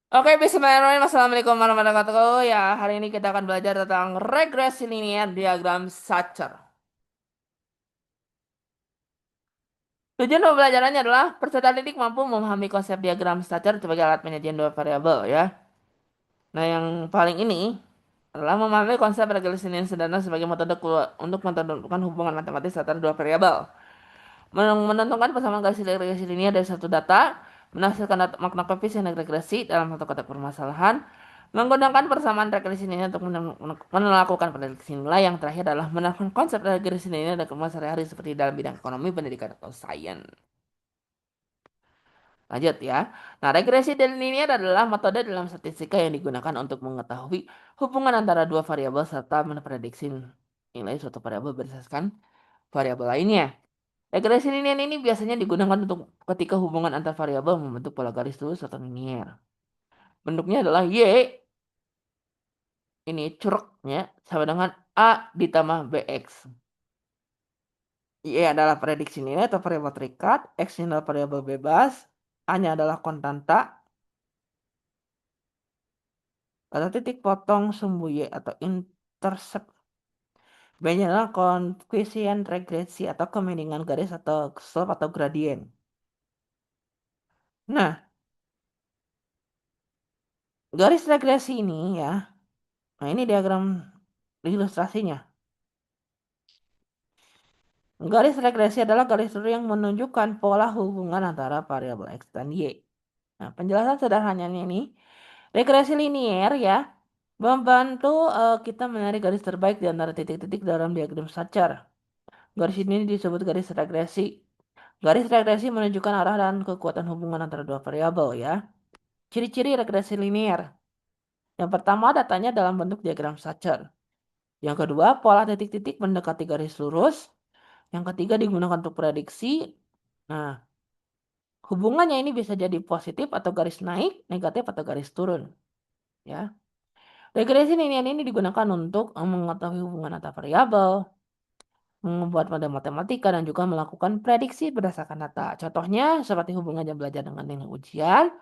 Oke, bismillahirrahmanirrahim. Assalamualaikum warahmatullahi wabarakatuh. Ya, hari ini kita akan belajar tentang regresi linear diagram Sacher. Tujuan pembelajarannya adalah peserta didik mampu memahami konsep diagram Sacher sebagai alat penyajian dua variabel ya. Nah, yang paling ini adalah memahami konsep regresi linear sederhana sebagai metode untuk menentukan hubungan matematis antara dua variabel. Menentukan persamaan garis regresi linear dari satu data, menafsirkan makna koefisien regresi dalam satu kotak permasalahan, menggunakan persamaan regresi linear untuk melakukan prediksi nilai. Yang terakhir adalah menerapkan konsep regresi linear dalam kehidupan sehari-hari seperti dalam bidang ekonomi, pendidikan, atau sains. Lanjut ya. Nah, regresi linear adalah metode dalam statistika yang digunakan untuk mengetahui hubungan antara dua variabel serta memprediksi nilai suatu variabel berdasarkan variabel lainnya. Regresi linear ini biasanya digunakan untuk ketika hubungan antar variabel membentuk pola garis lurus atau linear. Bentuknya adalah Y, ini curugnya sama dengan A ditambah BX. Y adalah prediksi nilai atau variabel terikat, X adalah variabel bebas, A-nya adalah konstanta, pada titik potong sumbu Y atau intercept. B-nya adalah koefisien regresi atau kemiringan garis atau slope atau gradien. Nah, garis regresi ini ya, nah ini diagram ilustrasinya. Garis regresi adalah garis lurus yang menunjukkan pola hubungan antara variabel X dan Y. Nah, penjelasan sederhananya ini, regresi linier ya, membantu kita mencari garis terbaik di antara titik-titik dalam diagram Sacher. Garis ini disebut garis regresi. Garis regresi menunjukkan arah dan kekuatan hubungan antara dua variabel ya. Ciri-ciri regresi linier. Yang pertama, datanya dalam bentuk diagram Sacher. Yang kedua, pola titik-titik mendekati garis lurus. Yang ketiga, digunakan untuk prediksi. Nah, hubungannya ini bisa jadi positif atau garis naik, negatif atau garis turun. Ya, regresi linear ini digunakan untuk mengetahui hubungan antar variabel, membuat model matematika, dan juga melakukan prediksi berdasarkan data. Contohnya seperti hubungan jam belajar dengan nilai ujian,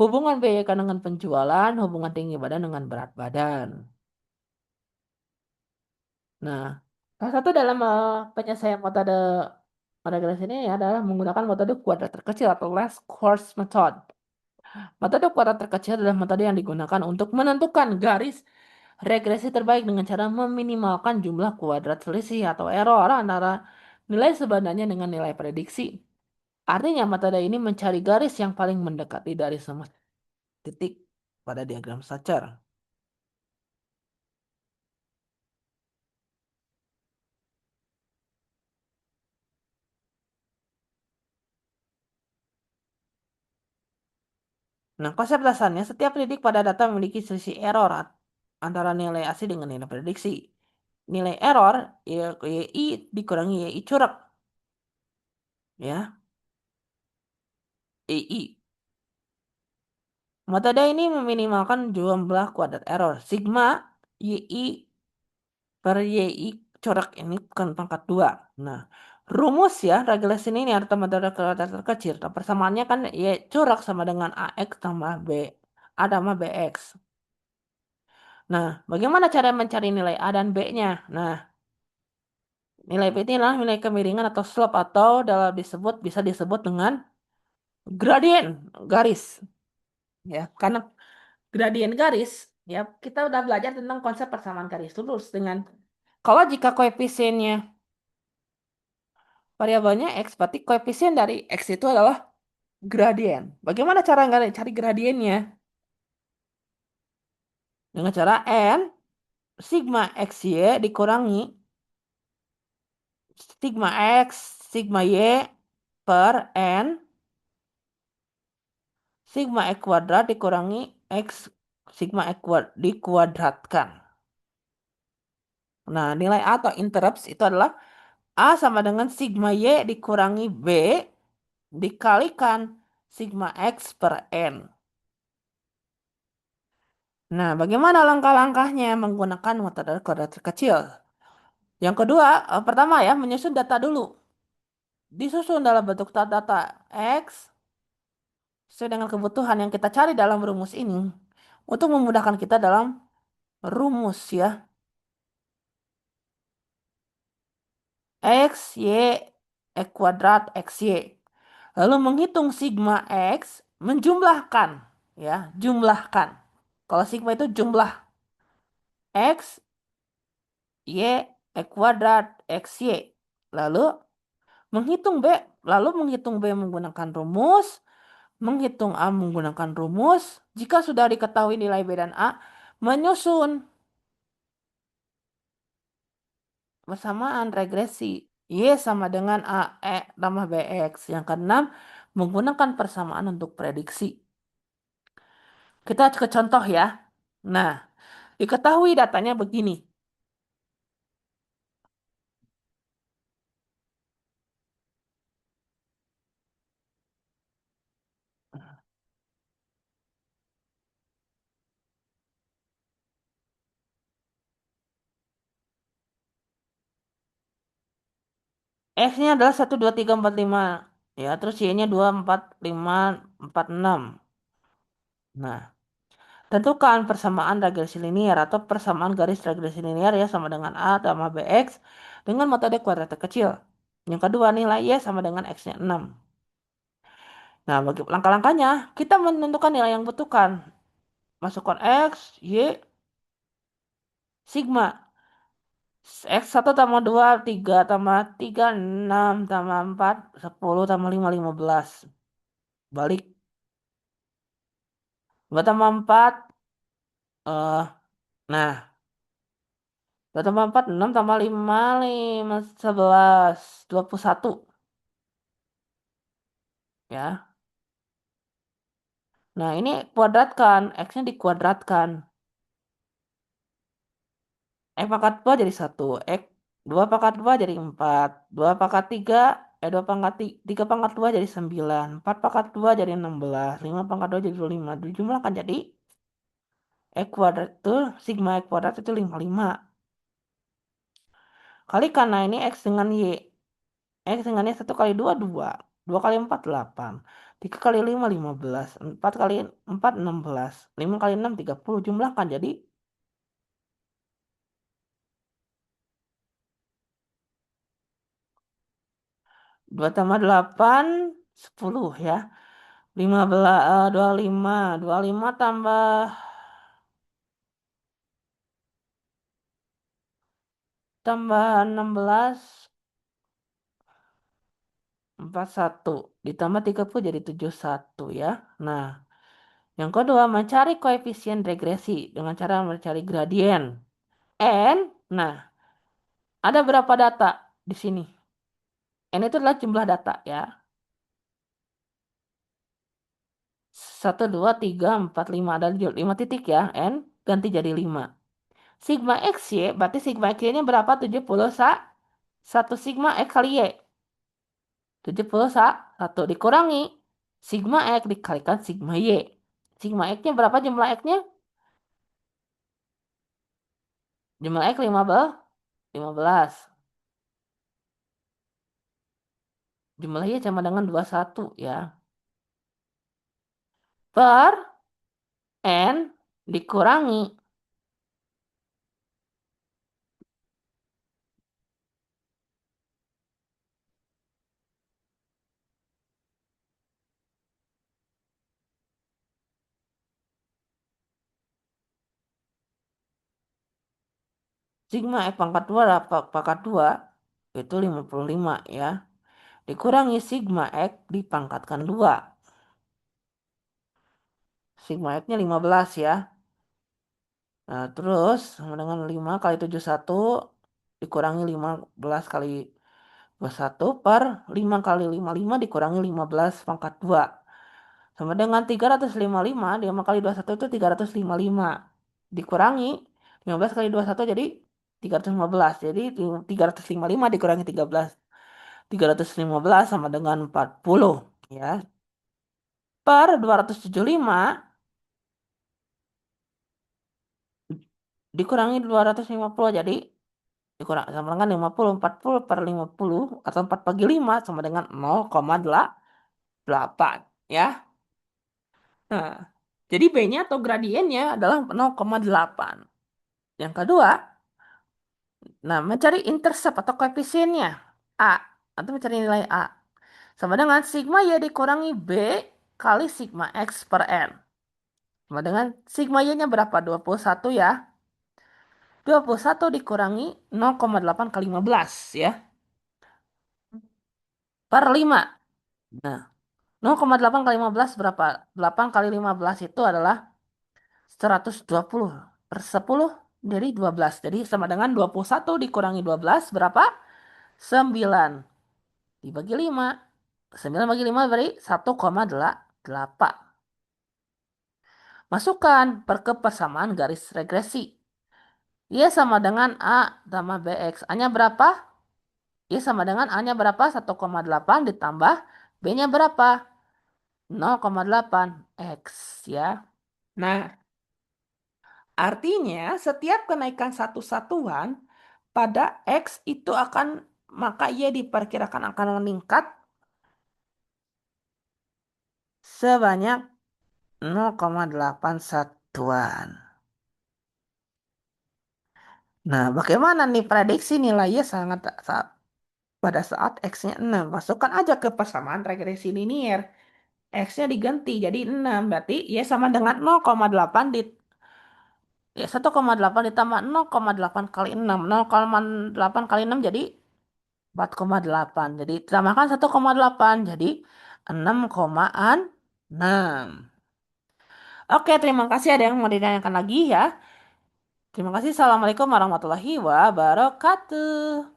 hubungan BYK dengan penjualan, hubungan tinggi badan dengan berat badan. Nah, salah satu dalam penyelesaian metode regresi ini adalah menggunakan metode kuadrat terkecil atau least squares method. Metode kuadrat terkecil adalah metode yang digunakan untuk menentukan garis regresi terbaik dengan cara meminimalkan jumlah kuadrat selisih atau error antara nilai sebenarnya dengan nilai prediksi. Artinya metode ini mencari garis yang paling mendekati dari semua titik pada diagram Sacher. Nah, konsep dasarnya setiap titik pada data memiliki selisih error antara nilai asli dengan nilai prediksi. Nilai error YI dikurangi YI curug. Ya, YI. Metode ini meminimalkan jumlah kuadrat error. Sigma YI per YI corak ini bukan pangkat 2. Nah, rumus ya, regresi ini atau metode kuadrat terkecil. Persamaannya kan Y corak sama dengan AX tambah B. A tambah BX. Nah, bagaimana cara mencari nilai A dan B-nya? Nah, nilai B ini adalah nilai kemiringan atau slope atau bisa disebut dengan gradien garis. Ya, karena gradien garis, ya kita udah belajar tentang konsep persamaan garis lurus dengan kalau jika koefisiennya variabelnya X, berarti koefisien dari X itu adalah gradien. Bagaimana cara cari gradiennya? Dengan cara N sigma XY dikurangi sigma X sigma Y per N sigma X kuadrat dikurangi X sigma X dikuadratkan. Nah, nilai A atau interrupts itu adalah A sama dengan sigma Y dikurangi B dikalikan sigma X per N. Nah, bagaimana langkah-langkahnya menggunakan metode kuadrat terkecil? Yang kedua, pertama ya, menyusun data dulu. Disusun dalam bentuk data X, sesuai dengan kebutuhan yang kita cari dalam rumus ini untuk memudahkan kita dalam rumus ya. X, Y, X kuadrat, XY. Lalu menghitung sigma X, menjumlahkan ya, jumlahkan. Kalau sigma itu jumlah X, Y, X kuadrat, XY. Lalu menghitung B, lalu menghitung B menggunakan rumus, menghitung A menggunakan rumus. Jika sudah diketahui nilai B dan A, menyusun persamaan regresi. Y sama dengan A, E tambah BX. Yang keenam, menggunakan persamaan untuk prediksi. Kita ke contoh ya. Nah, diketahui datanya begini. X-nya adalah 1, 2, 3, 4, 5. Ya, terus Y-nya 2, 4, 5, 4, 6. Nah, tentukan persamaan regresi linear atau persamaan garis regresi linear ya sama dengan A tambah BX dengan metode kuadrat kecil. Yang kedua, nilai Y sama dengan X-nya 6. Nah, bagi langkah-langkahnya, kita menentukan nilai yang butuhkan. Masukkan X, Y, sigma. X1 tambah 2, 3 tambah 3, 6 tambah 4, 10 tambah 5, 15. Balik. 2 tambah 4, nah, 2 tambah 4, 6 tambah 5, 5, 11, 21. Ya. Nah, ini kuadratkan. X-nya dikuadratkan. X pangkat 2 jadi 1. X 2 pangkat 2 jadi 4. 2 pangkat 3, 2 pangkat 3 pangkat 2 jadi 9. 4 pangkat 2 jadi 16. 5 pangkat 2 jadi 25. Dijumlahkan jadi X kuadrat itu, sigma X kuadrat itu 55. Kalikan, nah ini X dengan Y. X dengan Y 1 kali 2, 2. 2 kali 4, 8. 3 kali 5, 15. 4 kali 4, 16. 5 kali 6, 30. Jumlahkan jadi 2 tambah 8, 10 ya. 15, 25. 25 tambah tambah 16, 41. Ditambah 30 jadi 71 ya. Nah, yang kedua, mencari koefisien regresi dengan cara mencari gradien. N, nah, ada berapa data di sini? N itu adalah jumlah data ya. 1, 2, 3, 4, 5. Ada 5 titik ya. N ganti jadi 5. Sigma XY, berarti sigma XY-nya berapa? 70 1 sigma X kali Y. 71 dikurangi sigma X dikalikan sigma Y. Sigma X-nya berapa jumlah X-nya? Jumlah X 15. 15. Jumlah Y sama dengan 21 ya. Per N dikurangi sigma X pangkat 2 pangkat 2 itu 55 ya. Dikurangi sigma X dipangkatkan 2. Sigma X-nya 15 ya. Nah, terus sama dengan 5 kali 71 dikurangi 15 kali 21 per 5 kali 55 dikurangi 15 pangkat 2. Sama dengan 355. 5 kali 21 itu 355. Dikurangi 15 kali 21 jadi 315. Jadi 355 dikurangi 13. 315 sama dengan 40 ya. Per 275 dikurangi 250 jadi dikurang sama dengan 50. 40 per 50 atau 4 bagi 5 sama dengan 0,8 ya. Nah, jadi B-nya atau gradiennya adalah 0,8. Yang kedua, nah mencari intercept atau koefisiennya A atau mencari nilai A sama dengan sigma Y dikurangi B kali sigma X per N. Sama dengan sigma Y-nya berapa? 21 ya. 21 dikurangi 0,8 kali 15 ya. Per 5. Nah, 0,8 kali 15 berapa? 8 kali 15 itu adalah 120 per 10 dari 12. Jadi sama dengan 21 dikurangi 12 berapa? 9. Dibagi 5. 9 bagi 5 beri 1,8. Masukkan ke persamaan garis regresi. Y sama dengan A tambah BX. A-nya berapa? Y sama dengan A-nya berapa? 1,8 ditambah B-nya berapa? 0,8 X ya. Nah, artinya setiap kenaikan satu satuan pada X itu akan maka Y diperkirakan akan meningkat sebanyak 0,8 satuan. Nah, bagaimana nih prediksi nilainya sangat pada saat X-nya 6. Masukkan aja ke persamaan regresi linier. X-nya diganti jadi 6. Berarti Y sama dengan 0,8 ya 1,8 ditambah 0,8 kali 6. 0,8 kali 6 jadi 4,8. Jadi tambahkan 1,8 jadi 6,6. Oke, terima kasih. Ada yang mau ditanyakan lagi ya? Terima kasih. Assalamualaikum warahmatullahi wabarakatuh.